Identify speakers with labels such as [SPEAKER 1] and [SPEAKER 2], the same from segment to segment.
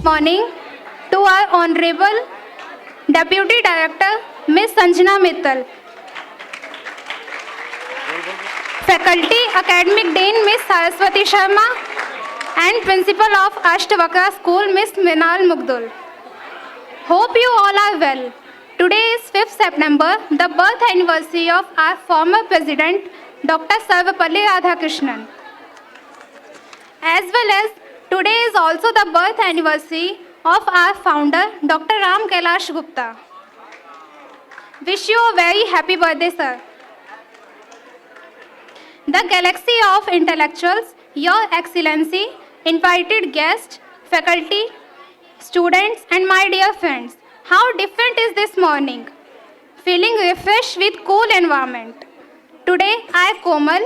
[SPEAKER 1] morning to our Honorable Deputy Director, Ms. Sanjana Mittal. Faculty, Academic Dean, Ms. Saraswati Sharma, and Principal of Ashtavakra School, Ms. Minal Mugdul. Hope you all are well. Today is 5th September, the birth anniversary of our former President, Dr. Sarvepalli Radhakrishnan. As well as today is also the birth anniversary of our founder, Dr. Ram Kailash Gupta. Wish you a very happy birthday, sir. The galaxy of intellectuals, Your Excellency, invited guests, faculty, students, and my dear friends, how different is this morning? Feeling refreshed with cool environment. Today, I, Komal,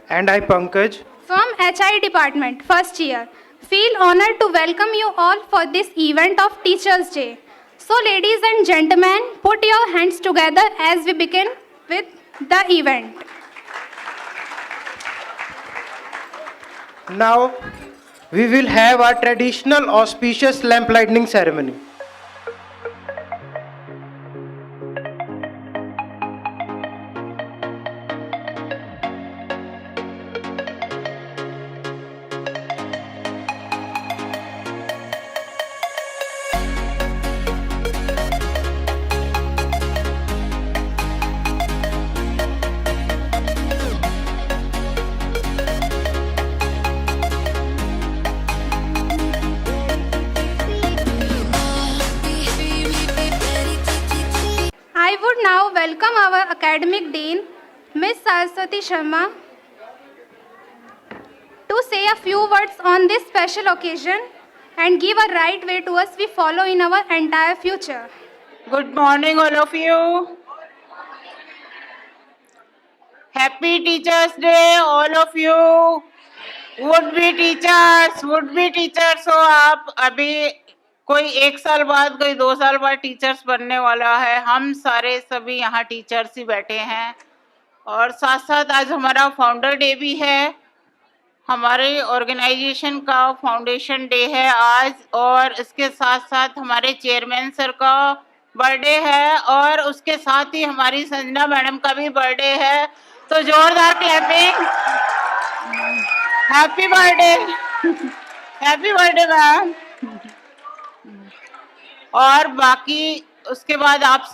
[SPEAKER 2] And I, Pankaj,
[SPEAKER 1] from HI Department, first year, feel honored to welcome you all for this event of Teachers' Day. So, ladies and gentlemen, put your hands together as we begin with the event.
[SPEAKER 2] now we will have our traditional auspicious lamp lighting ceremony.
[SPEAKER 1] I would now welcome our Academic Dean, Ms. Saraswati Sharma, to say a few words on this special occasion and give a right way to us we follow in our entire future.
[SPEAKER 3] Good morning, all of you. Happy Teachers' Day, all of you. Would be teachers. So आप अभी कोई 1 साल बाद, कोई 2 साल बाद teachers बनने वाला है. हम सारे सभी यहाँ टीचर्स ही बैठे हैं और साथ साथ आज हमारा फाउंडर डे भी है. हमारे ऑर्गेनाइजेशन का फाउंडेशन डे है आज, और इसके साथ साथ हमारे चेयरमैन सर का बर्थडे है और उसके साथ ही हमारी संजना मैडम का भी बर्थडे है. तो जोरदार क्लैपिंग. Happy birthday ma'am. और बाकी उसके बाद आप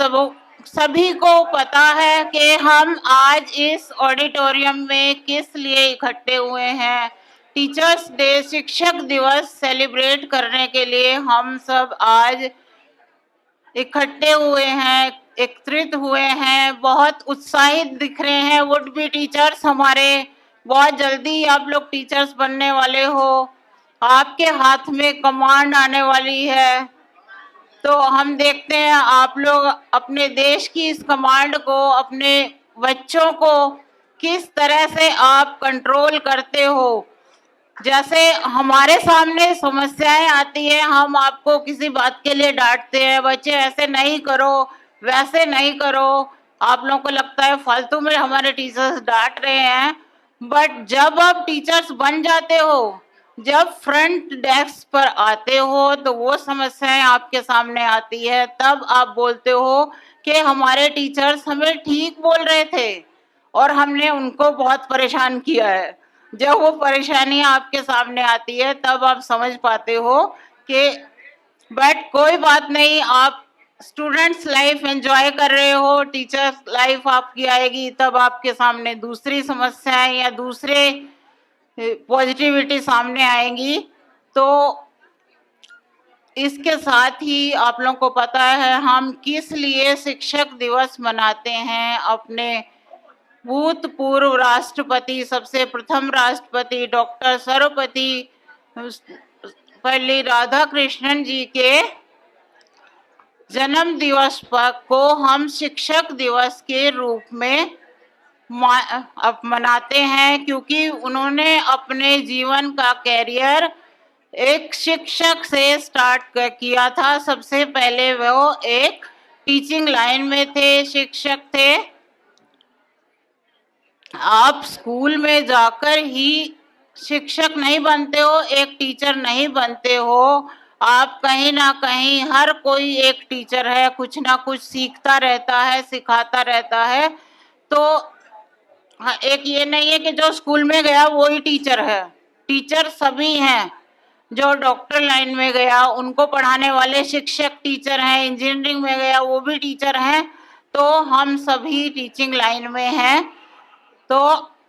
[SPEAKER 3] सभी को पता है कि हम आज इस ऑडिटोरियम में किस लिए इकट्ठे हुए हैं. टीचर्स डे, शिक्षक दिवस सेलिब्रेट करने के लिए हम सब आज इकट्ठे हुए हैं, एकत्रित हुए हैं. बहुत उत्साहित दिख रहे हैं वुड बी टीचर्स हमारे. बहुत जल्दी आप लोग टीचर्स बनने वाले हो. आपके हाथ में कमांड आने वाली है. तो हम देखते हैं आप लोग अपने देश की इस कमांड को, अपने बच्चों को किस तरह से आप कंट्रोल करते हो. जैसे हमारे सामने समस्याएं आती हैं, हम आपको किसी बात के लिए डांटते हैं, बच्चे ऐसे नहीं करो, वैसे नहीं करो. आप लोगों को लगता है फालतू में हमारे टीचर्स डांट रहे हैं. बट जब आप टीचर्स बन जाते हो, जब फ्रंट डेस्क पर आते हो, तो वो समस्याएं आपके सामने आती है. तब आप बोलते हो कि हमारे टीचर्स हमें ठीक बोल रहे थे और हमने उनको बहुत परेशान किया है. जब वो परेशानियां आपके सामने आती है तब आप समझ पाते हो कि बट कोई बात नहीं, आप स्टूडेंट्स लाइफ एंजॉय कर रहे हो, टीचर्स लाइफ आपकी आएगी तब आपके सामने दूसरी समस्याएं या दूसरे पॉजिटिविटी सामने आएंगी. तो इसके साथ ही आप लोगों को पता है हम किस लिए शिक्षक दिवस मनाते हैं. अपने भूतपूर्व राष्ट्रपति, सबसे प्रथम राष्ट्रपति डॉक्टर सर्वपल्ली राधाकृष्णन जी के जन्म दिवस को हम शिक्षक दिवस के रूप में मनाते हैं, क्योंकि उन्होंने अपने जीवन का कैरियर एक शिक्षक से स्टार्ट किया था. सबसे पहले वो एक टीचिंग लाइन में थे, शिक्षक थे. आप स्कूल में जाकर ही शिक्षक नहीं बनते हो, एक टीचर नहीं बनते हो. आप कहीं ना कहीं हर कोई एक टीचर है, कुछ ना कुछ सीखता रहता है, सिखाता रहता है। तो हाँ, एक ये नहीं है कि जो स्कूल में गया वो ही टीचर है, टीचर सभी हैं। जो डॉक्टर लाइन में गया उनको पढ़ाने वाले शिक्षक टीचर हैं, इंजीनियरिंग में गया वो भी टीचर हैं। तो हम सभी टीचिंग लाइन में हैं। तो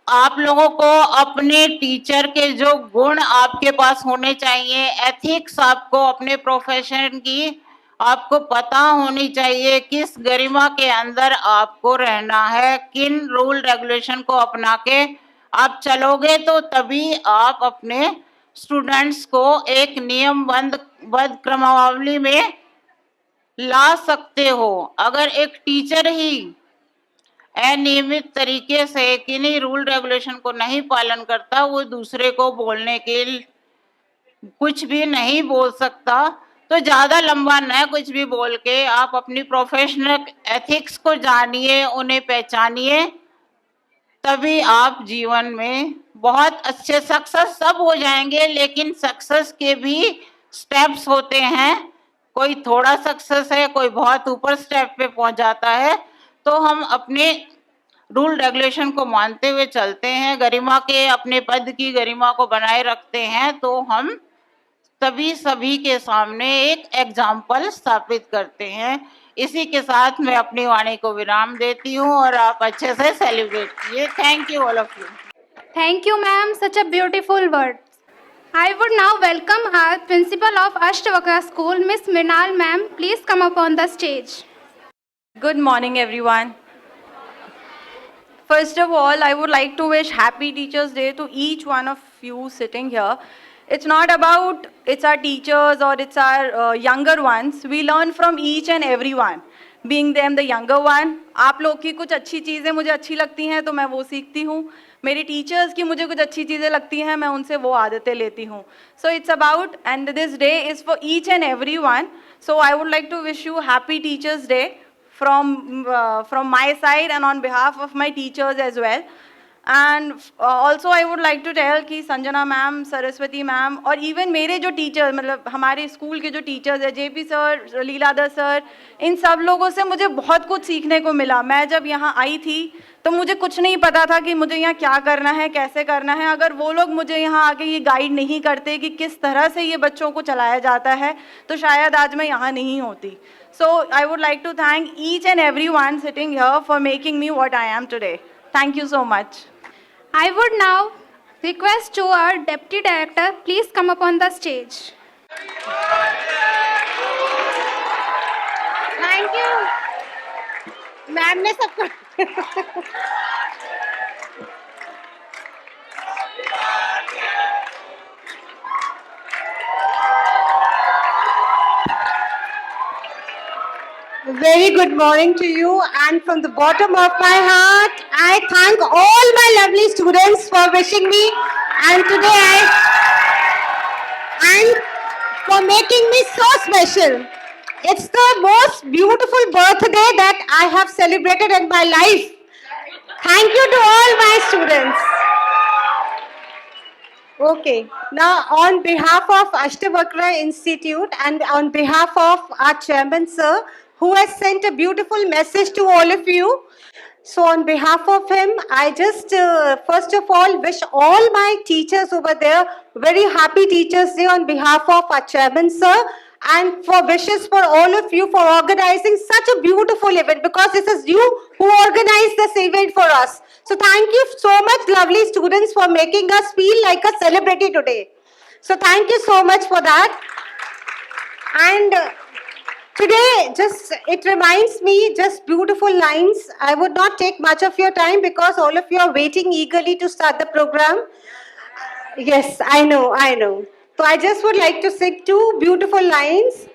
[SPEAKER 3] आप लोगों को अपने टीचर के जो गुण आपके पास होने चाहिए, एथिक्स आपको अपने प्रोफेशन की आपको पता होनी चाहिए, किस गरिमा के अंदर आपको रहना है, किन रूल रेगुलेशन को अपना के आप चलोगे तो तभी आप अपने स्टूडेंट्स को एक नियमबद्ध क्रमावली में ला सकते हो। अगर एक टीचर ही अनियमित तरीके से किन्हीं रूल रेगुलेशन को नहीं पालन करता, वो दूसरे को बोलने के कुछ भी नहीं बोल सकता। तो ज्यादा लंबा न कुछ भी बोल के आप अपनी प्रोफेशनल एथिक्स को जानिए, उन्हें पहचानिए, तभी आप जीवन में बहुत अच्छे सक्सेस सब हो जाएंगे। लेकिन सक्सेस के भी स्टेप्स होते हैं, कोई थोड़ा सक्सेस है, कोई बहुत ऊपर स्टेप पे पहुंच जाता है। तो हम अपने रूल रेगुलेशन को मानते हुए चलते हैं, गरिमा के अपने पद की गरिमा को बनाए रखते हैं, तो हम तभी सभी के सामने एक एग्जाम्पल स्थापित करते हैं। इसी के साथ मैं अपनी वाणी को विराम देती हूँ और आप अच्छे से सेलिब्रेट कीजिए। Thank you all of you.
[SPEAKER 1] Thank you, ma'am. Such a beautiful word. I would now welcome our principal of Ashtavakra School, Miss Mrinal ma'am. Please come up on the stage.
[SPEAKER 4] Good morning, everyone. First of all, I would like to wish Happy Teachers' Day to each one of you sitting here. It's not about it's our teachers or it's our younger ones. We learn from each and everyone. Being them the younger one, आप लोग की कुछ अच्छी चीज़ें मुझे अच्छी लगती हैं तो मैं वो सीखती हूँ, मेरी टीचर्स की मुझे कुछ अच्छी चीज़ें लगती हैं, मैं उनसे वो आदतें लेती हूँ. So it's about, and this day is for each and everyone. So I would like to wish you Happy Teachers' Day from my side and on behalf of my teachers as well. And also I would like to tell कि Sanjana ma'am, Saraswati ma'am और even मेरे जो teacher, मतलब हमारे school के जो teachers हैं, JP sir, Leeladhar sir, इन सब लोगों से मुझे बहुत कुछ सीखने को मिला. मैं जब यहाँ आई थी तो मुझे कुछ नहीं पता था कि मुझे यहाँ क्या करना है, कैसे करना है. अगर वो लोग मुझे यहाँ आके ये गाइड नहीं करते कि किस तरह से ये बच्चों को चलाया जाता है, तो शायद आज मैं यहाँ नहीं होती. So I would like to thank each and everyone sitting here for making me what I am today. Thank you so much.
[SPEAKER 1] I would now request to our Deputy Director, please come up on the stage.
[SPEAKER 5] Thank you ma'am ने सबको Very good morning to you, and from the bottom of my heart, I thank all my lovely students for wishing me, and today and for making me so special. It's the most beautiful birthday that I have celebrated in my life. Thank you to all my students. Okay, now on behalf of Ashtavakra Institute and on behalf of our chairman sir, who has sent a beautiful message to all of you. So on behalf of him, I just first of all wish all my teachers over there very happy Teachers' Day on behalf of our chairman sir, and for wishes for all of you for organizing such a beautiful event, because this is you who organized this event for us. So thank you so much, lovely students, for making us feel like a celebrity today. So thank you so much for that. And today, it reminds me just beautiful lines. I would not take much of your time because all of you are waiting eagerly to start the program. Yes, I know. So I just would like to sing two beautiful lines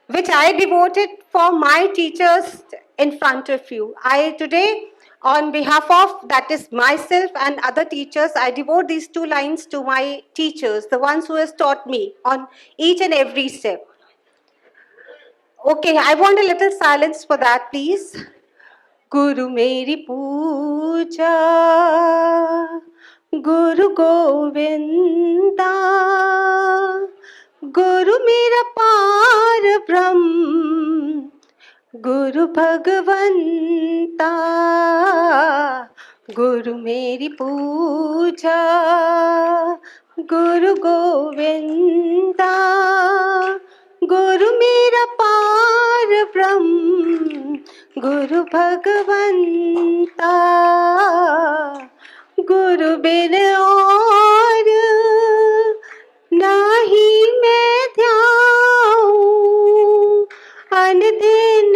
[SPEAKER 5] which I devoted for my teachers in front of you. I today, on behalf of, that is myself and other teachers, I devote these two lines to my teachers, the ones who has taught me on each and every step. Okay, I want a little silence for that, please. Guru meri pooja, Guru Govinda, Guru मेरा पार ब्रह्म, गुरु भगवंता, गुरु मेरी पूजा, गुरु गोविंदा, गुरु मेरा पार ब्रह्म, गुरु भगवंता, गुरु बिन और नाही मैं ध्याऊं, अनदिन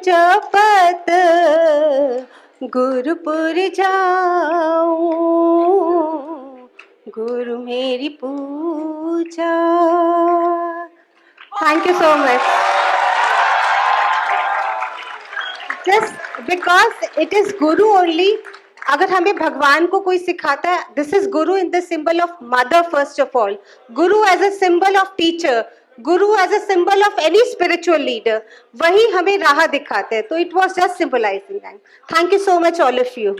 [SPEAKER 5] जपत गुरुपुर जाऊं, गुरु मेरी पूजा। Thank you so much. Just because it is guru only, अगर हमें भगवान को कोई सिखाता है, this is guru in the symbol of mother first of all, guru as a symbol of teacher, guru as a symbol of any spiritual leader, वही हमें राह दिखाते हैं। तो it was just symbolising that. Thank you so much all of you.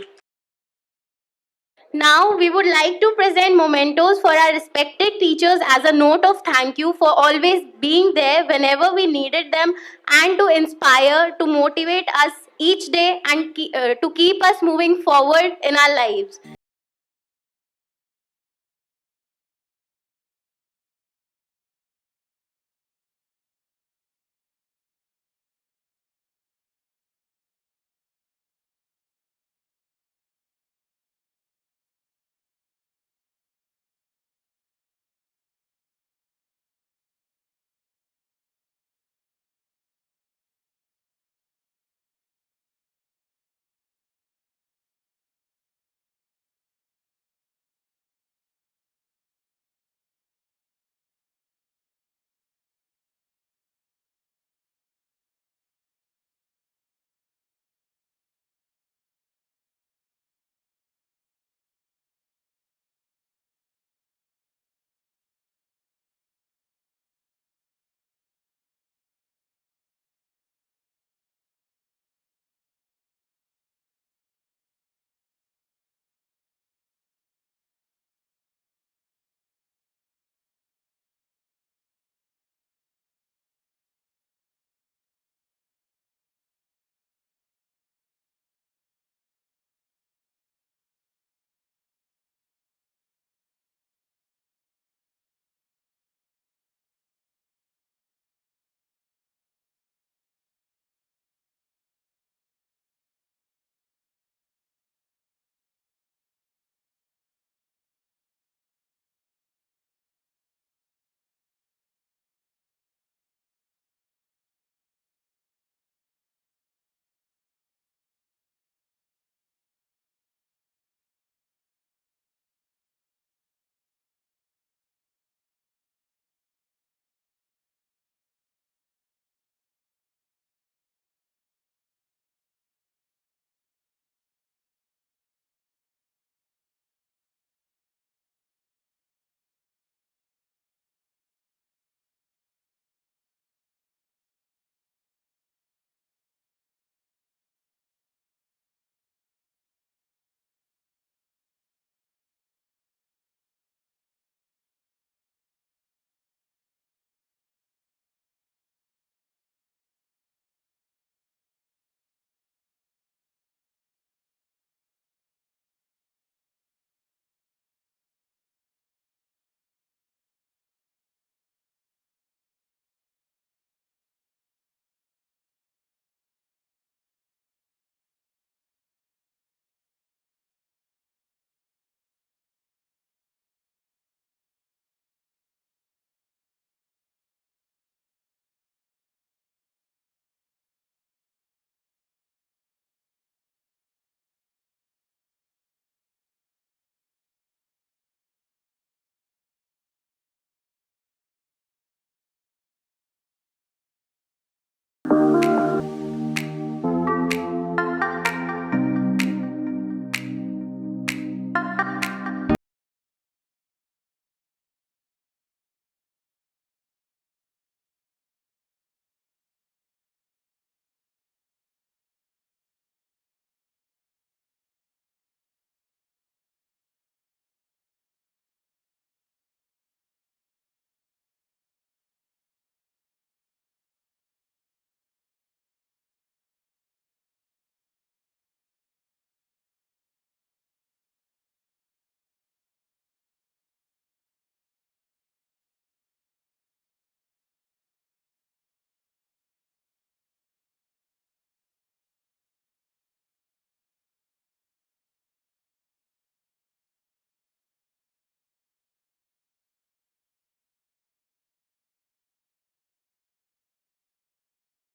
[SPEAKER 6] Now we would like to present mementos for our respected teachers as a note of thank you for always being there whenever we needed them and to inspire, to motivate us each day and to keep us moving forward in our lives.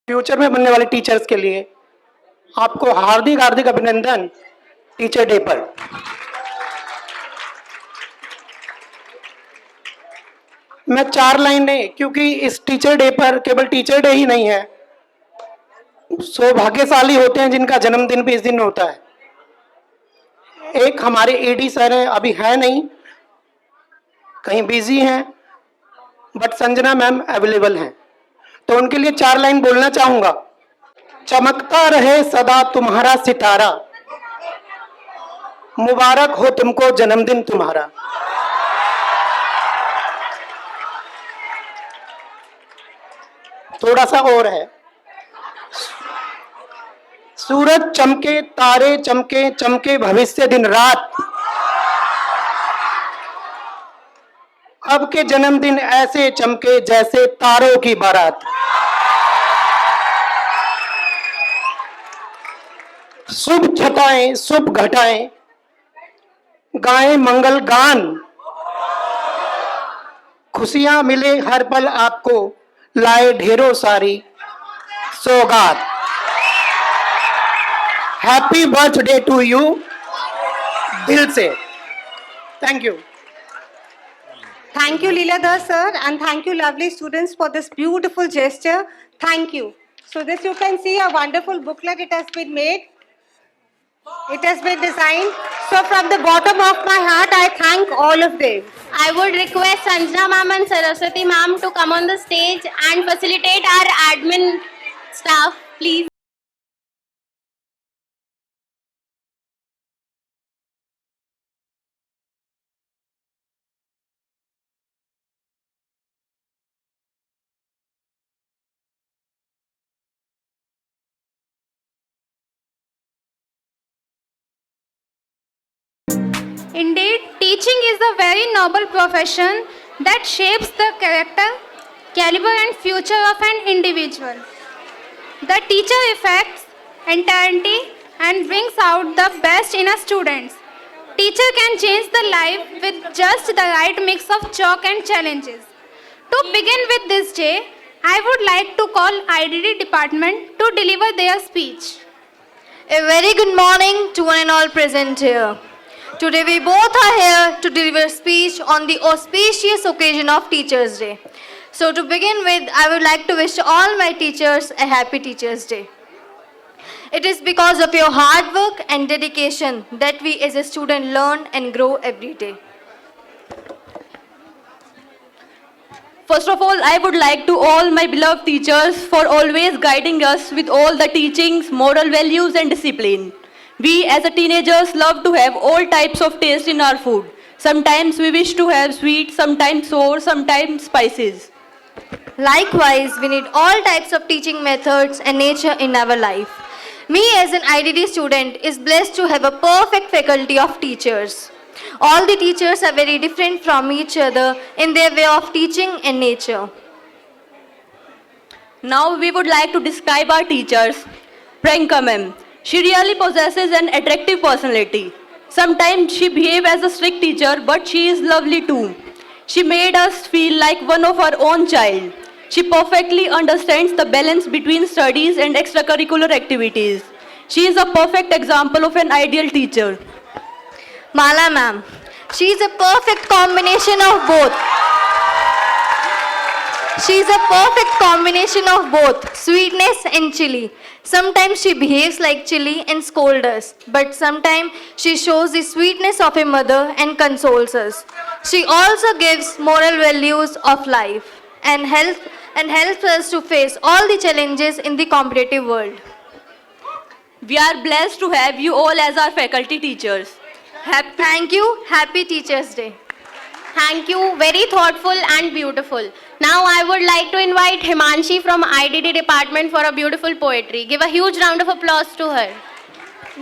[SPEAKER 2] Future में बनने वाले teachers के लिए आपको हार्दिक हार्दिक अभिनंदन teacher day पर। मैं 4 लाइनें, क्योंकि इस टीचर डे पर केवल टीचर डे ही नहीं है, सौभाग्यशाली होते हैं जिनका जन्मदिन भी इस दिन होता है। एक हमारे एडी सर हैं, अभी है नहीं, कहीं बिजी हैं, बट संजना मैम अवेलेबल हैं, तो उनके लिए 4 लाइन बोलना चाहूंगा। चमकता रहे सदा तुम्हारा सितारा, मुबारक हो तुमको जन्मदिन तुम्हारा। थोड़ा सा और है। सूरज चमके, तारे चमके, चमके भविष्य दिन रात, अब के जन्मदिन ऐसे चमके जैसे तारों की बारात। शुभ छटाएं शुभ घटाएं, गाएं मंगल गान, खुशियां मिले हर पल आपको, लाए ढेरों सारी सौगात। हैप्पी बर्थडे टू यू, दिल से। Thank you.
[SPEAKER 5] Thank you, Leeladhar sir, and thank you, lovely students, for this beautiful gesture. Thank you. So this you can see a wonderful booklet. It has been made. It has been designed. So from the bottom of my heart, I thank all of them.
[SPEAKER 6] I would request Sanjana ma'am and Saraswati ma'am to come on the stage and facilitate our admin staff, please.
[SPEAKER 1] Indeed, teaching is a very noble profession that shapes the character, caliber, and future of an individual. The teacher affects entirety and brings out the best in a student. Teacher can change the life with just the right mix of chalk and challenges. To begin with this day, I would like to call IDD department to deliver their speech.
[SPEAKER 7] A very good morning to one and all present here. Today we both are here to deliver speech on the auspicious occasion of Teachers' Day. So to begin with, I would like to wish all my teachers a happy Teachers' Day. It is because of your hard work and dedication that we as a student learn and grow every day.
[SPEAKER 8] First of all, I would like to all my beloved teachers for always guiding us with all the teachings, moral values and discipline. We as a teenagers love to have all types of taste in our food. Sometimes we wish to have sweet, sometimes sour, sometimes spices.
[SPEAKER 7] Likewise, we need all types of teaching methods and nature in our life. Me as an IDD student is blessed to have a perfect faculty of teachers. All the teachers are very different from each other in their way of teaching and nature.
[SPEAKER 8] Now we would like to describe our teachers. Priyanka ma'am. She really possesses an attractive personality. Sometimes she behaves as a strict teacher, but she is lovely too. She made us feel like one of our own child. She perfectly understands the balance between studies and extracurricular activities. She is a perfect example of an ideal teacher.
[SPEAKER 7] Mala ma'am, she is a perfect combination of both. She is a perfect combination of both sweetness and chili. Sometimes she behaves like chili and scolds us, but sometimes she shows the sweetness of a mother and consoles us. She also gives moral values of life and helps us to face all the challenges in the competitive world.
[SPEAKER 8] We are blessed to have you all as our faculty teachers.
[SPEAKER 7] Thank you. Happy Teachers' Day.
[SPEAKER 6] Thank you. Very thoughtful and beautiful. Now I would like to invite Himanshi from IDD department for a beautiful poetry. Give a huge round of applause to her.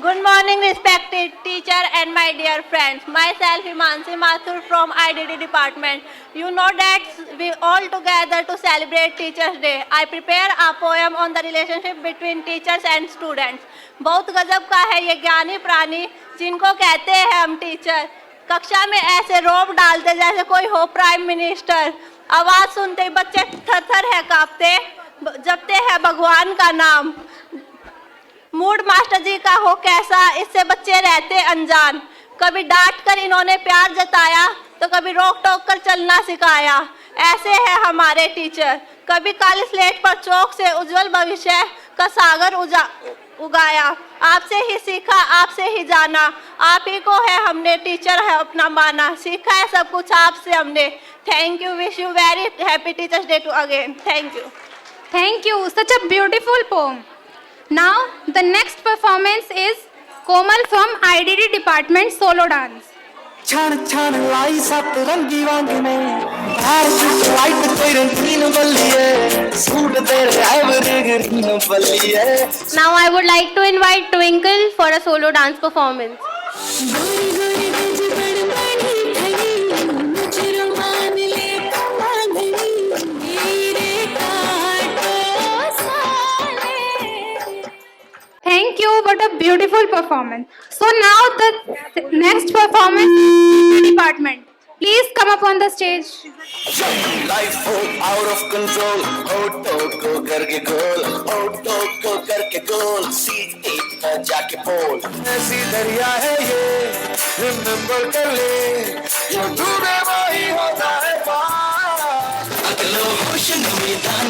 [SPEAKER 9] Good morning, respected teacher and my dear friends. Myself, Himanshi Mathur from IDD department. You know that we all together to celebrate Teachers' Day. I prepare a poem on the relationship between teachers and students. बहुत गजब का है ये ज्ञानी प्राणी जिनको कहते हैं हम टीचर. कक्षा में ऐसे रोब डालते जैसे कोई हो प्राइम मिनिस्टर. आवाज सुनते ही बच्चे थर-थर है कांपते. जपते हैं भगवान का नाम। मूड मास्टर जी का हो कैसा, इससे बच्चे रहते अनजान। कभी डांट कर इन्होंने प्यार जताया, तो कभी रोक टोक कर चलना सिखाया। ऐसे हैं हमारे टीचर, कभी काली स्लेट पर चौक से उज्जवल भविष्य का सागर उगाया। आपसे ही सीखा, आपसे ही जाना, आप ही को है हमने टीचर है अपना माना। सीखा है सब कुछ आपसे हमने। Thank you, wish you very happy teachers day to again. Thank you.
[SPEAKER 1] Thank you. Such a beautiful poem. Now, the next performance is Komal from IDD Department Solo Dance.
[SPEAKER 10] छान छान लाई सत रंगी वांग में हार की लाइट कोई रंगीन बल्ली है सूट तेरे एवरग्रीन बल्ली है।
[SPEAKER 6] Now I would like to invite Twinkle for a solo dance performance.
[SPEAKER 1] Thank you. What a beautiful performance. So now the next performance is the department. Please come up on the stage.
[SPEAKER 10] Life हो out of control auto को करके गोल auto को करके गोल seat पर जाके बोल ऐसी दरिया है ये रिमेंबर कर ले जो डूबे वही होता है पार। अगलो होश मैदान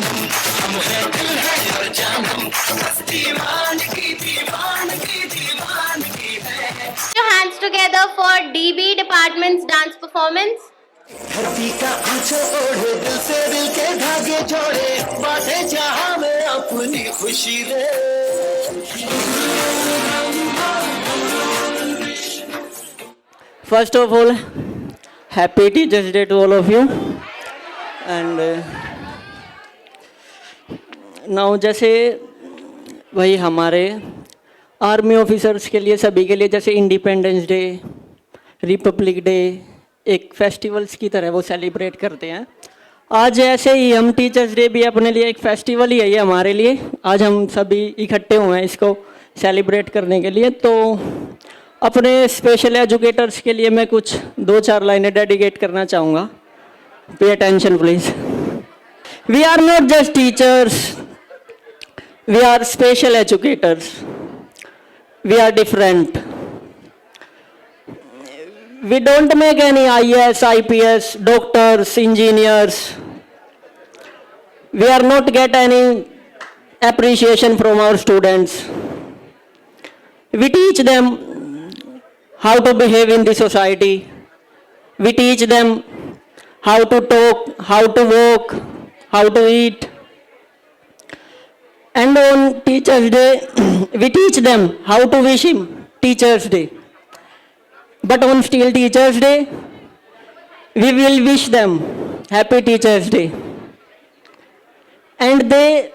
[SPEAKER 10] हम है दिल है हर जानम दीवानगी है।
[SPEAKER 6] Put your hands together for DB Department's dance performance.
[SPEAKER 10] धरती का आंचल ओढ़े दिल से दिल के धागे जोड़े बांटे जहां में अपनी खुशी दे।
[SPEAKER 11] First of all, happy Teachers Day to all of you. And now जैसे वही हमारे आर्मी ऑफिसर्स के लिए सभी के लिए जैसे इंडिपेंडेंस डे, रिपब्लिक डे एक फेस्टिवल्स की तरह वो सेलिब्रेट करते हैं, आज ऐसे ही हम टीचर्स डे भी अपने लिए एक फेस्टिवल ही है ये हमारे लिए। आज हम सभी इकट्ठे हुए हैं इसको सेलिब्रेट करने के लिए। तो अपने स्पेशल एजुकेटर्स के लिए मैं कुछ 2-4 लाइनें डेडिकेट करना चाहूँगा। Pay attention please. We are not just teachers, we are special educators, we are different. We don't make any IAS, IPS, doctors, engineers. We are not get any appreciation from our students. We teach them how to behave in the society. We teach them how to talk, how to walk, how to eat. And on Teachers Day, we teach them how to wish him Teachers Day. But on still Teachers Day, we will wish them Happy Teachers Day. And they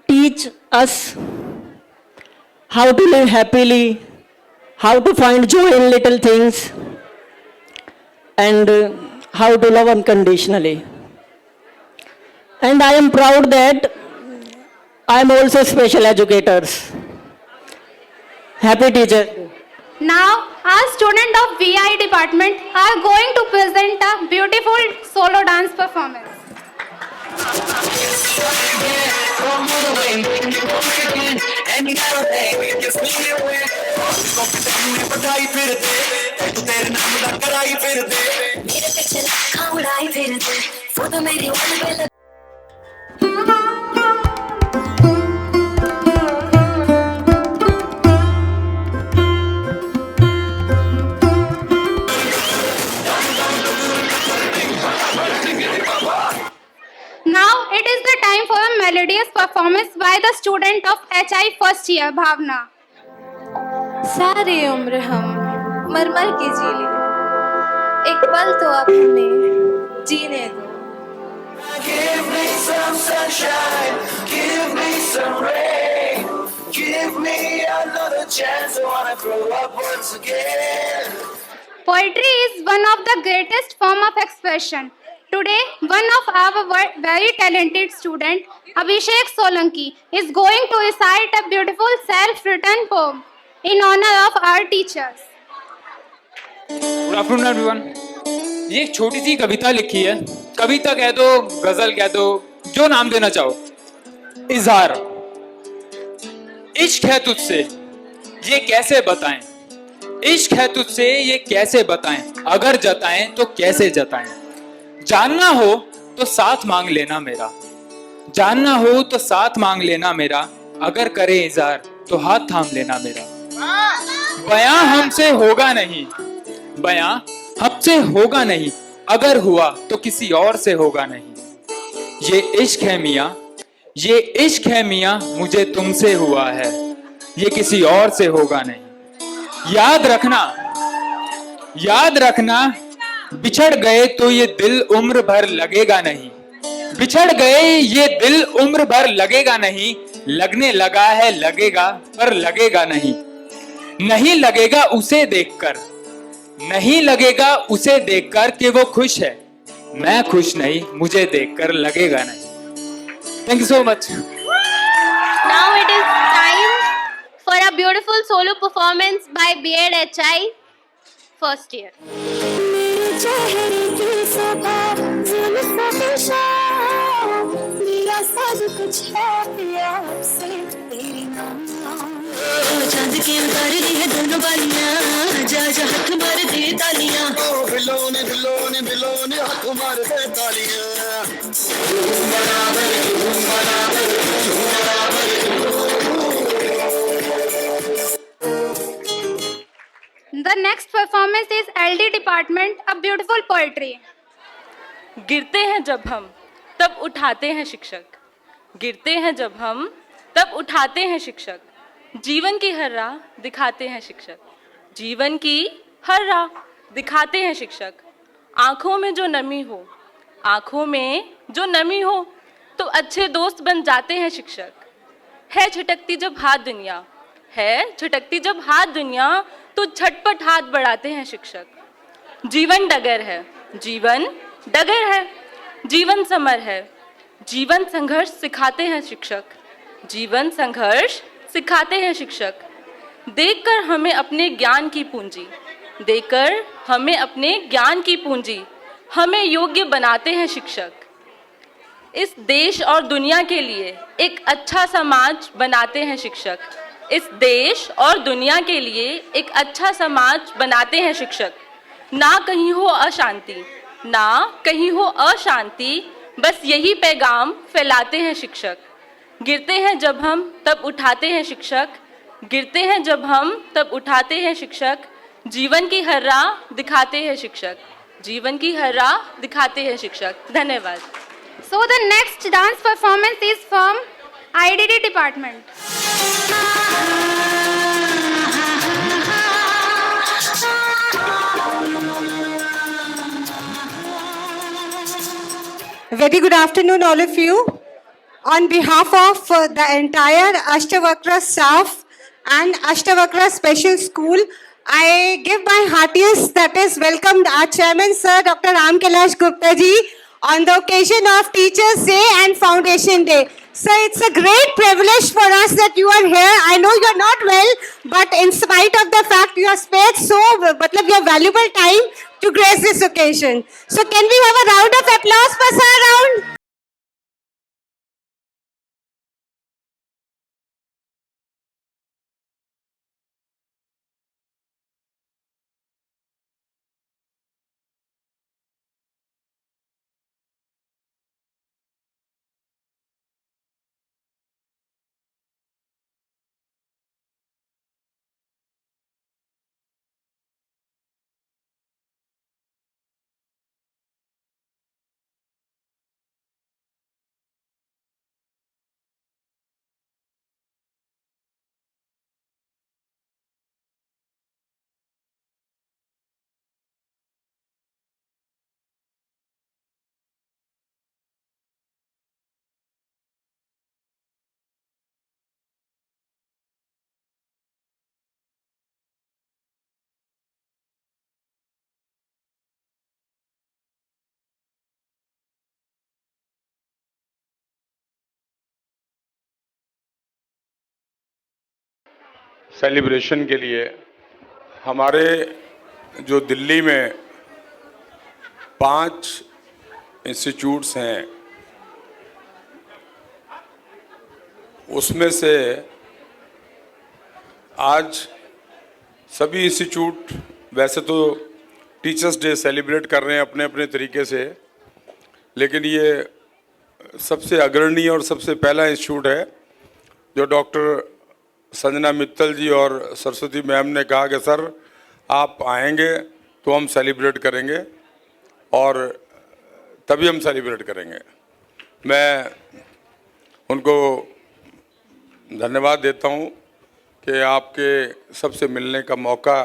[SPEAKER 11] teach us how to live happily, how to find joy in little things, and how to love unconditionally. And I am proud that I am also special educators. Happy Teachers Day.
[SPEAKER 1] Now, our student of VI department are going to present a beautiful solo dance performance. Now it is the time for a melodious performance by the student of HI first year, Bhavna.
[SPEAKER 7] सारी उम्र हम मर मर के जी लिए, एक पल तो अब हमें जीने दो।
[SPEAKER 10] Give me some sunshine, give me some rain, give me another chance. I wanna grow up once again.
[SPEAKER 1] Poetry is one of the greatest form of expression. Today, one of our very talented student, Abhishek Solanki, is going to recite a beautiful self-written poem in honor of our teachers.
[SPEAKER 12] Good afternoon everyone. ये एक छोटी सी कविता लिखी है, कविता कह दो, गजल कह दो, जो नाम देना चाहो। इजहार। इश्क है तुझसे ये कैसे बताएं, इश्क है तुझसे ये कैसे बताएं, अगर जताएं तो कैसे जताएं। जानना हो तो साथ मांग लेना मेरा, जानना हो तो साथ मांग लेना मेरा, अगर करे इजहार तो हाथ थाम लेना मेरा। बयां हमसे होगा नहीं, बयां हमसे होगा नहीं, अगर हुआ तो किसी और से होगा नहीं। ये इश्क है मियां, ये इश्क है मियां, मुझे तुमसे हुआ है, ये किसी और से होगा नहीं। याद रखना बिछड़ गए तो ये दिल उम्र भर लगेगा नहीं, बिछड़ गए ये दिल उम्र भर लगेगा नहीं, लगने लगा है लगेगा पर लगेगा नहीं। नहीं लगेगा उसे देखकर, नहीं लगेगा उसे देखकर कि वो खुश है, मैं खुश नहीं, मुझे देखकर लगेगा नहीं। Thank you so much.
[SPEAKER 6] Now it is time for a beautiful solo performance by B.Ed HI first year.
[SPEAKER 10] चांद के उतार दी है दोनों बालियां, जा जा हाथ मार दे तालियां, ओ बिलोने बिलोने बिलोने हाथ मार दे तालियां। झूम बराबर झूम बराबर झूम बराबर।
[SPEAKER 1] The next performance is LD department, a beautiful poetry.
[SPEAKER 8] गिरते हैं जब हम तब उठाते हैं शिक्षक, गिरते हैं जब हम तब उठाते हैं शिक्षक, जीवन की हर राह दिखाते हैं शिक्षक, जीवन की हर राह दिखाते हैं शिक्षक। आँखों में जो नमी हो, आँखों में जो नमी हो, तो अच्छे दोस्त बन जाते हैं शिक्षक। है छिटकती जब हाथ दुनिया, है छिटकती जब हाथ दुनिया, तो झटपट हाथ बढ़ाते हैं शिक्षक। जीवन डगर है, जीवन डगर है, जीवन समर है, जीवन संघर्ष सिखाते हैं शिक्षक, जीवन संघर्ष सिखाते हैं शिक्षक। देखकर हमें अपने ज्ञान की पूंजी, देकर हमें अपने ज्ञान की पूंजी, हमें योग्य बनाते हैं शिक्षक। इस देश और दुनिया के लिए एक अच्छा समाज बनाते हैं शिक्षक, इस देश और दुनिया के लिए एक अच्छा समाज बनाते हैं शिक्षक। ना कहीं हो अशांति, ना कहीं हो अशांति, बस यही पैगाम फैलाते हैं शिक्षक। गिरते हैं जब हम तब उठाते हैं शिक्षक, गिरते हैं जब हम तब उठाते हैं शिक्षक, जीवन की हर राह दिखाते हैं शिक्षक, जीवन की हर राह दिखाते हैं शिक्षक। धन्यवाद।
[SPEAKER 1] So the next dance performance is from IDD department.
[SPEAKER 5] Very good afternoon, all of you. On behalf of the entire Ashtavakra staff and Ashtavakra Special School, I give my heartiest, that is, welcome our Chairman Sir Dr. Ram Kailash Gupta ji on the occasion of Teachers Day and Foundation Day. So it's a great privilege for us that you are here. I know you're not well, but in spite of the fact you have spared your valuable time to grace this occasion. So can we have a round of applause for Sir Round?
[SPEAKER 13] Celebration के लिए हमारे जो दिल्ली में 5 institutes हैं, उसमें से आज सभी इंस्टीट्यूट वैसे तो टीचर्स डे सेलिब्रेट कर रहे हैं अपने अपने तरीके से, लेकिन ये सबसे अग्रणी और सबसे पहला इंस्टीट्यूट है जो डॉक्टर संजना मित्तल जी और सरस्वती मैम ने कहा कि सर आप आएंगे तो हम सेलिब्रेट करेंगे और तभी हम सेलिब्रेट करेंगे। मैं उनको धन्यवाद देता हूँ कि आपके सबसे मिलने का मौका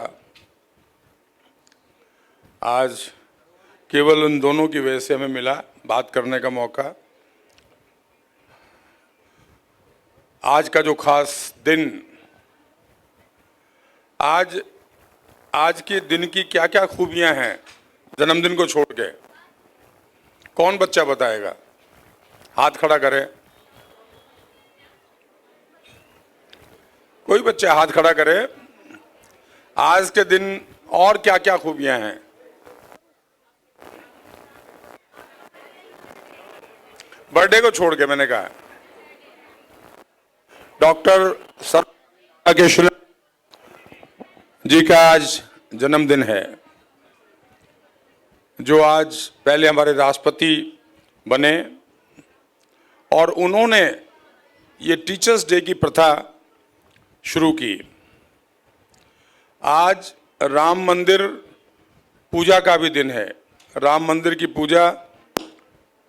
[SPEAKER 13] आज केवल उन दोनों की वजह से हमें मिला, बात करने का मौका। आज का जो खास दिन, आज के दिन की क्या क्या खूबियां हैं जन्मदिन को छोड़ के, कौन बच्चा बताएगा? हाथ खड़ा करे, कोई बच्चा हाथ खड़ा करे। आज के दिन और क्या क्या खूबियां हैं? बर्थडे को छोड़ के मैंने कहा डॉक्टर सर्वकेश्वर जी का आज जन्मदिन है, जो आज पहले हमारे राष्ट्रपति बने और उन्होंने ये टीचर्स डे की प्रथा शुरू की। आज राम मंदिर पूजा का भी दिन है। राम मंदिर की पूजा,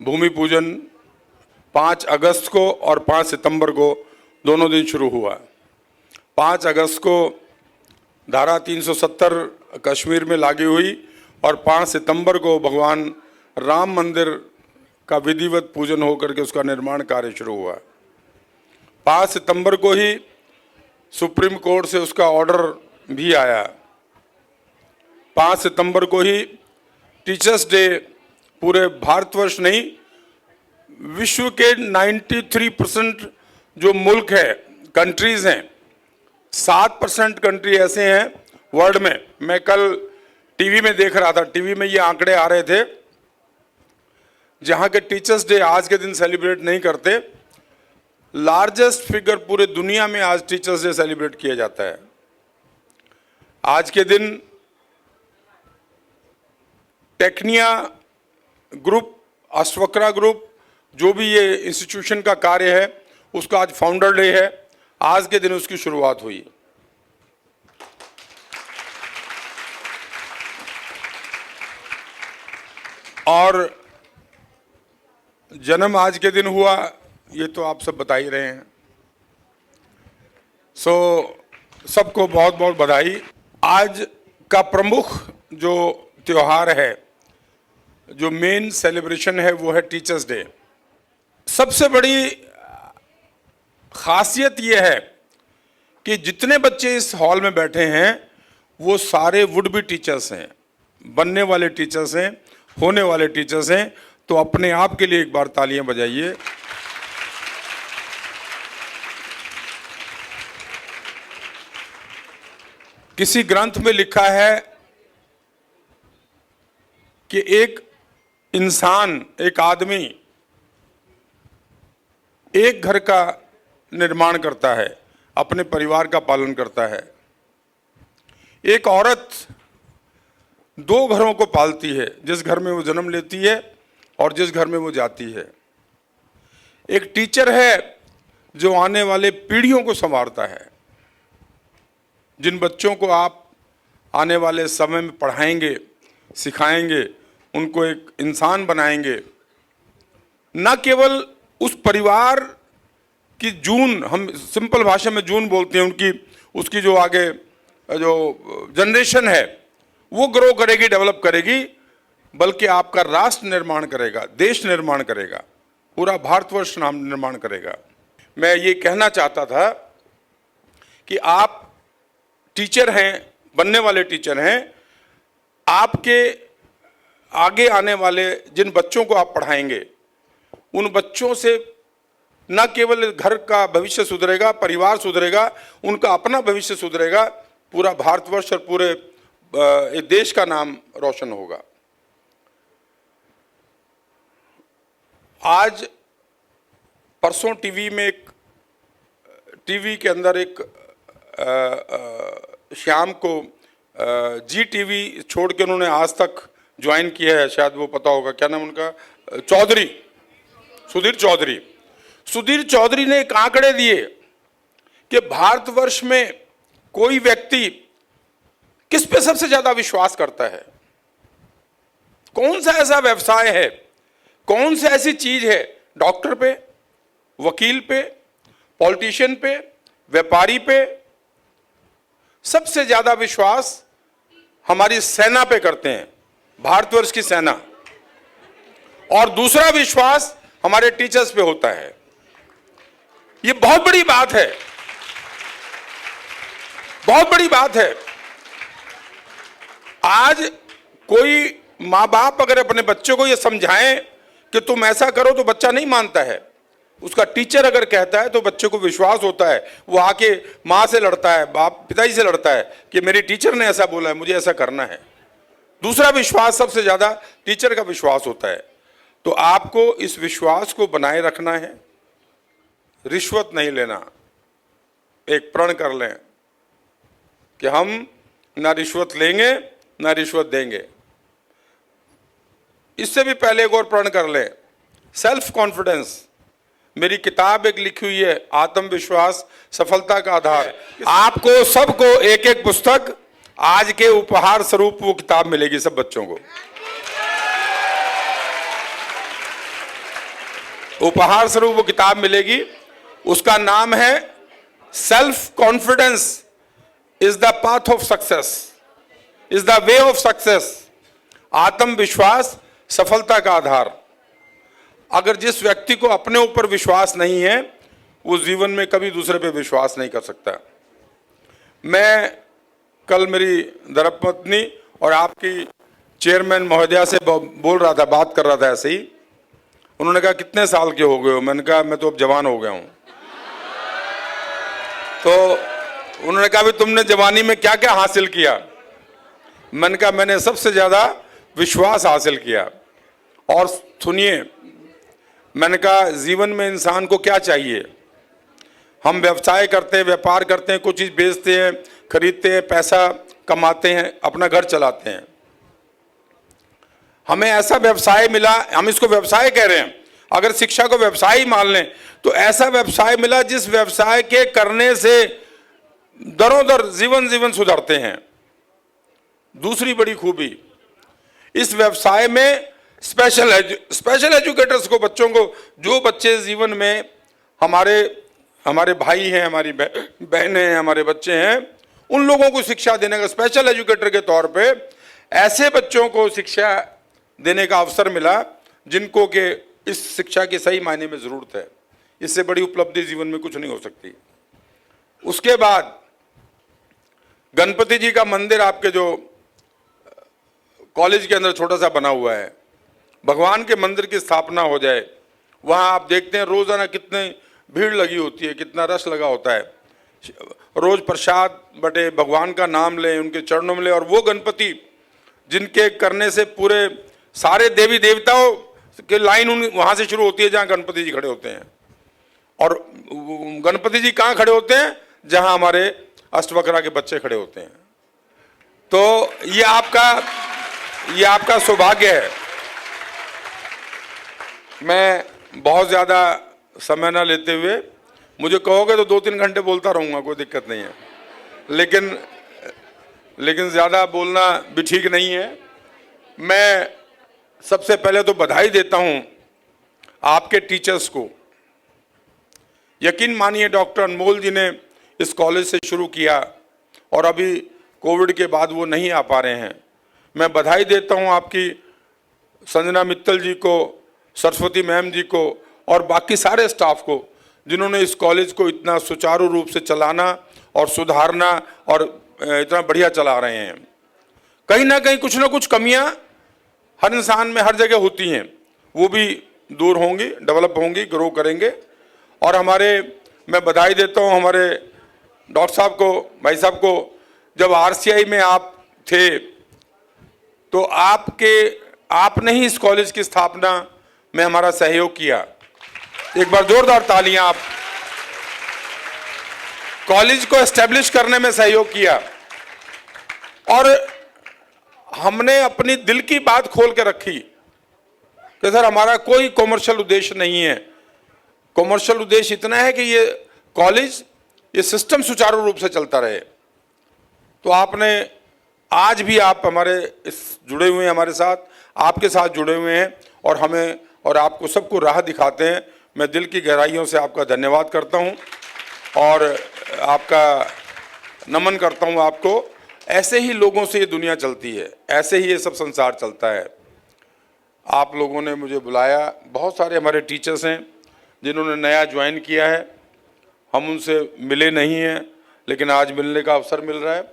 [SPEAKER 13] भूमि पूजन 5 अगस्त को और 5 सितंबर को दोनों दिन शुरू हुआ। 5 अगस्त को धारा 370 कश्मीर में लागू हुई और 5 सितंबर को भगवान राम मंदिर का विधिवत पूजन होकर के उसका निर्माण कार्य शुरू हुआ। 5 सितंबर को ही सुप्रीम कोर्ट से उसका ऑर्डर भी आया। 5 सितंबर को ही टीचर्स डे पूरे भारतवर्ष नहीं, विश्व के 93% जो मुल्क है, कंट्रीज हैं, 7% कंट्री ऐसे हैं वर्ल्ड में। मैं कल टीवी में देख रहा था, टीवी में ये आंकड़े आ रहे थे, जहां के टीचर्स डे आज के दिन सेलिब्रेट नहीं करते। लार्जेस्ट फिगर पूरे दुनिया में आज टीचर्स डे सेलिब्रेट किया जाता है। आज के दिन टेक्निया ग्रुप, अष्टवक्रा ग्रुप, जो भी ये इंस्टीट्यूशन का कार्य है, उसका आज फाउंडर डे है। आज के दिन उसकी शुरुआत हुई। और जन्म आज के दिन हुआ, ये तो आप सब बता ही रहे हैं। सबको बहुत बहुत बधाई। आज का प्रमुख जो त्योहार है, जो मेन सेलिब्रेशन है, वो है टीचर्स डे। सबसे बड़ी खासियत ये है कि जितने बच्चे इस हॉल में बैठे हैं वो सारे वुड बी टीचर्स हैं, बनने वाले टीचर्स हैं, होने वाले टीचर्स हैं। तो अपने आप के लिए एक बार तालियां बजाइए। किसी ग्रंथ में लिखा है कि एक इंसान, एक आदमी एक घर का निर्माण करता है, अपने परिवार का पालन करता है। एक औरत 2 घरों को पालती है, जिस घर में वो जन्म लेती है और जिस घर में वो जाती है। एक टीचर है जो आने वाले पीढ़ियों को संवारता है। जिन बच्चों को आप आने वाले समय में पढ़ाएंगे, सिखाएंगे, उनको एक इंसान बनाएंगे। न केवल उस परिवार की जून, हम सिंपल भाषा में जून बोलते हैं, उसकी जो आगे जो जनरेशन है वो ग्रो करेगी, डेवलप करेगी, बल्कि आपका राष्ट्र निर्माण करेगा, देश निर्माण करेगा, पूरा भारतवर्ष नाम निर्माण करेगा। मैं ये कहना चाहता था कि आप टीचर हैं, बनने वाले टीचर हैं। आपके आगे आने वाले जिन बच्चों को आप पढ़ाएंगे, उन बच्चों से न केवल घर का भविष्य सुधरेगा, परिवार सुधरेगा, उनका अपना भविष्य सुधरेगा, पूरा भारतवर्ष और पूरे देश का नाम रोशन होगा। आज परसों टीवी में एक टीवी के अंदर एक शाम को जी टीवी छोड़ के उन्होंने आज तक ज्वाइन किया है, शायद वो पता होगा, क्या नाम उनका, चौधरी, सुधीर चौधरी। सुधीर चौधरी ने एक आंकड़े दिए कि भारतवर्ष में कोई व्यक्ति किस पे सबसे ज्यादा विश्वास करता है, कौन सा ऐसा व्यवसाय है, कौन सी ऐसी चीज है, डॉक्टर पे, वकील पे, पॉलिटिशियन पे, व्यापारी पे। सबसे ज्यादा विश्वास हमारी सेना पे करते हैं, भारतवर्ष की सेना, और दूसरा विश्वास हमारे टीचर्स पे होता है। ये बहुत बड़ी बात है, बहुत बड़ी बात है। आज कोई माँ बाप अगर अपने बच्चों को ये समझाएं कि तुम ऐसा करो तो बच्चा नहीं मानता है, उसका टीचर अगर कहता है तो बच्चे को विश्वास होता है, वो आके माँ से लड़ता है, बाप पिताजी से लड़ता है कि मेरी टीचर ने ऐसा बोला है, मुझे ऐसा करना है। दूसरा विश्वास सबसे ज्यादा टीचर का विश्वास होता है। तो आपको इस विश्वास को बनाए रखना है, रिश्वत नहीं लेना। एक प्रण कर लें कि हम ना रिश्वत लेंगे ना रिश्वत देंगे। इससे भी पहले एक और प्रण कर लें, सेल्फ कॉन्फिडेंस। मेरी किताब एक लिखी हुई है, आत्मविश्वास सफलता का आधार। आपको सबको एक एक पुस्तक आज के उपहार स्वरूप वो किताब मिलेगी सब बच्चों को। उपहार स्वरूप वो किताब मिलेगी, उसका नाम है self confidence is the path of success, is the way of success. आत्मविश्वास सफलता का आधार। अगर जिस व्यक्ति को अपने ऊपर विश्वास नहीं है, वो जीवन में कभी दूसरे पे विश्वास नहीं कर सकता। मैं कल मेरी धर्मपत्नी और आपकी चेयरमैन महोदया से बोल रहा था, बात कर रहा था ऐसे ही। उन्होंने कहा कितने साल के हो गए हो? मैंने कहा मैं तो अब जवान हो गया हूं। तो उन्होंने कहा भी तुमने जवानी में क्या क्या हासिल किया? मैंने कहा मैंने सबसे ज्यादा विश्वास हासिल किया। और सुनिए, मैंने कहा जीवन में इंसान को क्या चाहिए? हम व्यवसाय करते हैं, व्यापार करते हैं, कुछ चीज बेचते हैं, खरीदते हैं, पैसा कमाते हैं, अपना घर चलाते हैं। हमें ऐसा व्यवसाय मिला, हम इसको व्यवसाय कह रहे हैं, अगर शिक्षा को व्यवसाय ही मान लें तो ऐसा व्यवसाय मिला जिस व्यवसाय के करने से दरों दर जीवन सुधरते हैं। दूसरी बड़ी खूबी, इस व्यवसाय में स्पेशल एजुकेटर्स को, बच्चों को, जो बच्चे जीवन में हमारे भाई हैं, हमारी बहनें हैं, हमारे बच्चे हैं, उन लोगों को शिक्षा देने का, स्पेशल एजुकेटर के तौर पे ऐसे बच्चों को शिक्षा देने का अवसर मिला जिनको के इस शिक्षा की सही मायने में जरूरत है। इससे बड़ी उपलब्धि जीवन में कुछ नहीं हो सकती। उसके बाद गणपति जी का मंदिर आपके जो कॉलेज के अंदर छोटा सा बना हुआ है, भगवान के मंदिर की स्थापना हो जाए। वहाँ आप देखते हैं रोजाना कितनी भीड़ लगी होती है, कितना रश लगा होता है। रोज प्रसाद बटे, भगवान का नाम लें, उनके चरणों में लें। और वो गणपति जिनके करने से पूरे सारे देवी देवताओं की लाइन वहाँ से शुरू होती है जहाँ गणपति जी खड़े होते हैं। और गणपति जी कहाँ खड़े होते हैं? जहाँ हमारे अष्टवक्रा के बच्चे खड़े होते हैं। तो ये आपका सौभाग्य है। मैं बहुत ज़्यादा समय ना लेते हुए, मुझे कहोगे तो 2-3 घंटे बोलता रहूँगा, कोई दिक्कत नहीं है, लेकिन ज़्यादा बोलना भी ठीक नहीं है। मैं सबसे पहले तो बधाई देता हूँ आपके टीचर्स को। यकीन मानिए डॉक्टर अनमोल जी ने इस कॉलेज से शुरू किया और अभी कोविड के बाद वो नहीं आ पा रहे हैं। मैं बधाई देता हूँ आपकी संजना मित्तल जी को, सरस्वती मैम जी को और बाकी सारे स्टाफ को, जिन्होंने इस कॉलेज को इतना सुचारू रूप से चलाना और सुधारना और इतना बढ़िया चला रहे हैं। कहीं ना कुछ ना कुछ कमियां हर इंसान में हर जगह होती हैं, वो भी दूर होंगी, डेवलप होंगी, ग्रो करेंगे। और मैं बधाई देता हूँ हमारे डॉक्टर साहब को, भाई साहब को। जब आरसीआई में आप थे तो आपने ही इस कॉलेज की स्थापना में हमारा सहयोग किया। एक बार जोरदार तालियां आप। कॉलेज को एस्टेब्लिश करने में सहयोग किया और हमने अपनी दिल की बात खोल के रखी कि सर हमारा कोई कॉमर्शियल उद्देश्य नहीं है। कॉमर्शियल उद्देश्य इतना है कि ये कॉलेज, ये सिस्टम सुचारू रूप से चलता रहे। तो आपने आज भी आप हमारे इस जुड़े हुए हैं, हमारे साथ, आपके साथ जुड़े हुए हैं और हमें और आपको सबको राह दिखाते हैं। मैं दिल की गहराइयों से आपका धन्यवाद करता हूं और आपका नमन करता हूं आपको। ऐसे ही लोगों से ये दुनिया चलती है, ऐसे ही ये सब संसार चलता है। आप लोगों ने मुझे बुलाया, बहुत सारे हमारे टीचर्स हैं जिन्होंने नया ज्वाइन किया है, हम उनसे मिले नहीं हैं, लेकिन आज मिलने का अवसर मिल रहा है।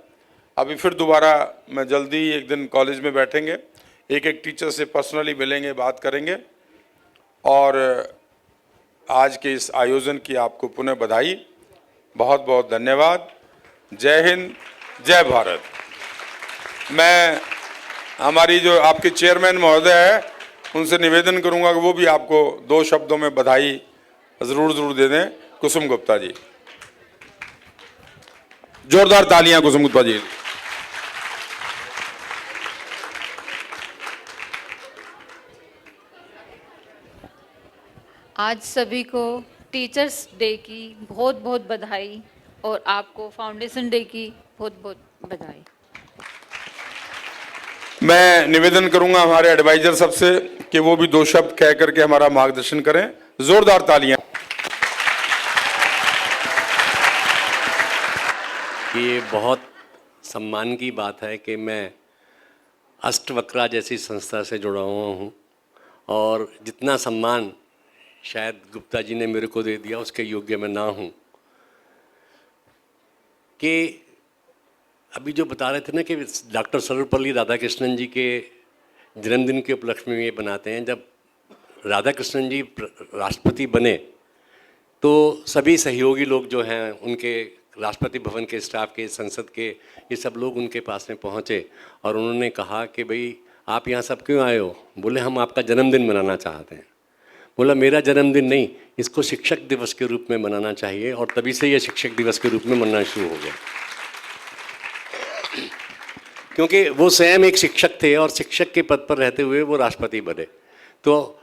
[SPEAKER 13] अभी फिर दोबारा मैं जल्दी ही एक दिन कॉलेज में बैठेंगे, एक एक टीचर से पर्सनली मिलेंगे, बात करेंगे। और आज के इस आयोजन की आपको पुनः बधाई, बहुत बहुत धन्यवाद। जय हिंद, जय भारत। मैं हमारी जो आपके चेयरमैन महोदय है उनसे निवेदन करूंगा कि वो भी आपको 2 शब्दों में बधाई जरूर दे दें। कुसुम गुप्ता जी, जोरदार तालियां कुसुम गुप्ता जी।
[SPEAKER 14] आज सभी को टीचर्स डे की बहुत बहुत बधाई और आपको फाउंडेशन डे की बहुत बहुत बधाई।
[SPEAKER 13] मैं निवेदन करूंगा हमारे एडवाइजर साहब से कि वो भी 2 शब्द कह करके हमारा मार्गदर्शन करें। जोरदार तालियां।
[SPEAKER 15] ये बहुत सम्मान की बात है कि मैं अष्टवक्रा जैसी संस्था से जुड़ा हुआ हूँ और जितना सम्मान शायद गुप्ता जी ने मेरे को दे दिया उसके योग्य मैं ना हूँ। कि अभी जो बता रहे थे ना कि डॉक्टर सर्वपल्ली राधाकृष्णन जी के जन्मदिन के उपलक्ष्य में ये बनाते हैं। जब राधाकृष्णन जी राष्ट्रपति बने तो सभी सहयोगी लोग जो हैं उनके राष्ट्रपति भवन के स्टाफ के, संसद के, ये सब लोग उनके पास में पहुँचे और उन्होंने कहा कि भाई आप यहाँ सब क्यों आए हो? बोले हम आपका जन्मदिन मनाना चाहते हैं। बोला मेरा जन्मदिन नहीं, इसको शिक्षक दिवस के रूप में मनाना चाहिए। और तभी से ये शिक्षक दिवस के रूप में मनाना शुरू हो गया, क्योंकि वो स्वयं एक शिक्षक थे और शिक्षक के पद पर रहते हुए वो राष्ट्रपति बने। तो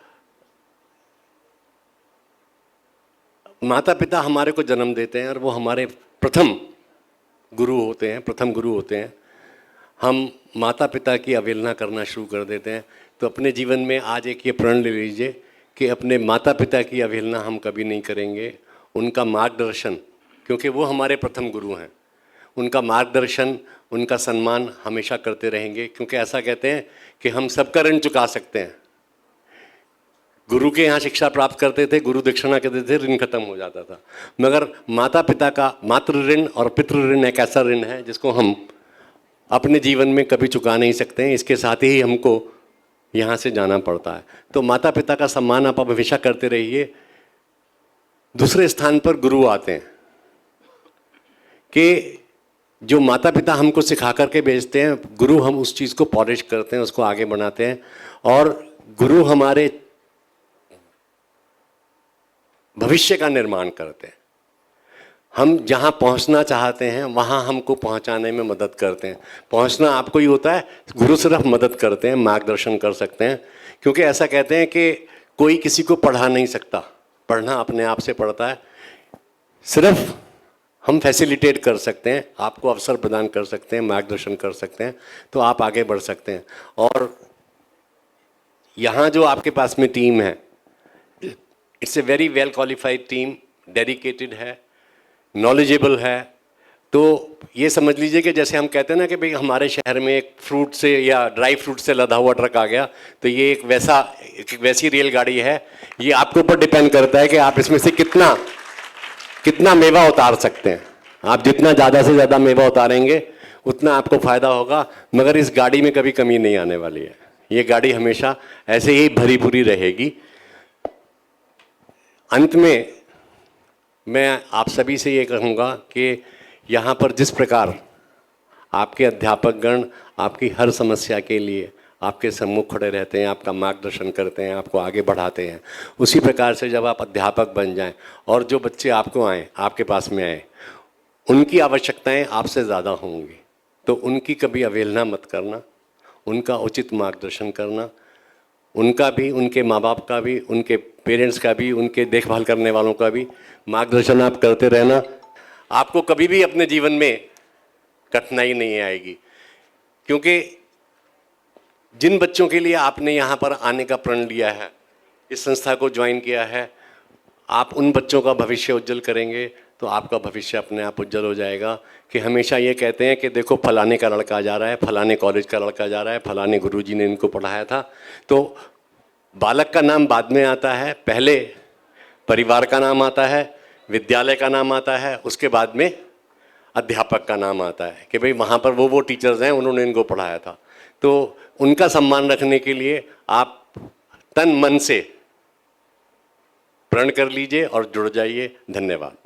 [SPEAKER 15] माता पिता हमारे को जन्म देते हैं और वो हमारे प्रथम गुरु होते हैं। हम माता पिता की अवहेलना करना शुरू कर देते हैं। तो अपने जीवन में आज एक ये प्रण ले लीजिए कि अपने माता पिता की अवहेलना हम कभी नहीं करेंगे। उनका मार्गदर्शन, क्योंकि वो हमारे प्रथम गुरु हैं, उनका मार्गदर्शन, उनका सम्मान हमेशा करते रहेंगे। क्योंकि ऐसा कहते हैं कि हम सबका ऋण चुका सकते हैं। गुरु के यहाँ शिक्षा प्राप्त करते थे, गुरु दक्षिणा कहते थे, ऋण खत्म हो जाता था। मगर माता पिता का मातृ ऋण और पितृ ऋण एक ऐसा ऋण है जिसको हम अपने जीवन में कभी चुका नहीं सकते हैं। इसके साथ ही हमको यहाँ से जाना पड़ता है। तो माता पिता का सम्मान आप हमेशा करते रहिए। दूसरे स्थान पर गुरु आते हैं कि जो माता पिता हमको सिखा करके भेजते हैं, गुरु हम उस चीज़ को पॉलिश करते हैं, उसको आगे बढ़ाते हैं। और गुरु हमारे भविष्य का निर्माण करते हैं। हम जहाँ पहुँचना चाहते हैं वहाँ हमको पहुँचाने में मदद करते हैं। पहुँचना आपको ही होता है, गुरु सिर्फ मदद करते हैं, मार्गदर्शन कर सकते हैं। क्योंकि ऐसा कहते हैं कि कोई किसी को पढ़ा नहीं सकता, पढ़ना अपने आप से पड़ता है। सिर्फ हम फैसिलिटेट कर सकते हैं, आपको अवसर प्रदान कर सकते हैं, मार्गदर्शन कर सकते हैं, तो आप आगे बढ़ सकते हैं। और यहाँ जो आपके पास में टीम है, it's a very well qualified team, dedicated है, नॉलेजेबल है। तो ये समझ लीजिए कि जैसे हम कहते हैं ना कि भाई हमारे शहर में एक फ्रूट से या ड्राई फ्रूट से लदा हुआ ट्रक आ गया, तो ये एक वैसी रेलगाड़ी है। ये आपके ऊपर डिपेंड करता है कि आप इसमें से कितना मेवा उतार सकते हैं। आप जितना ज़्यादा से ज़्यादा मेवा उतारेंगे उतना आपको फ़ायदा होगा। मगर इस गाड़ी में कभी कमी नहीं आने वाली है। ये गाड़ी हमेशा ऐसे ही भरी पूरी रहेगी। अंत में मैं आप सभी से ये कहूँगा कि यहाँ पर जिस प्रकार आपके अध्यापकगण आपकी हर समस्या के लिए आपके सम्मुख खड़े रहते हैं, आपका मार्गदर्शन करते हैं, आपको आगे बढ़ाते हैं, उसी प्रकार से जब आप अध्यापक बन जाएं और जो बच्चे आपको आएँ, आपके पास में आएँ, उनकी आवश्यकताएं आपसे ज़्यादा होंगी, तो उनकी कभी अवहेलना मत करना, उनका उचित मार्गदर्शन करना, उनका भी, उनके माँ बाप का भी, उनके पेरेंट्स का भी, उनके देखभाल करने वालों का भी मार्गदर्शन आप करते रहना। आपको कभी भी अपने जीवन में कठिनाई नहीं आएगी, क्योंकि जिन बच्चों के लिए आपने यहाँ पर आने का प्रण लिया है, इस संस्था को ज्वाइन किया है, आप उन बच्चों का भविष्य उज्जवल करेंगे तो आपका भविष्य अपने आप उज्जवल हो जाएगा। कि हमेशा ये कहते हैं कि देखो फलाने का लड़का जा रहा है, फलाने कॉलेज का लड़का जा रहा है, फलाने गुरुजी ने इनको पढ़ाया था। तो बालक का नाम बाद में आता है, पहले परिवार का नाम आता है, विद्यालय का नाम आता है, उसके बाद में अध्यापक का नाम आता है कि भाई वहाँ पर वो टीचर्स हैं, उन्होंने इनको पढ़ाया था। तो उनका सम्मान रखने के लिए आप तन मन से प्रण कर लीजिए और जुड़ जाइए। धन्यवाद।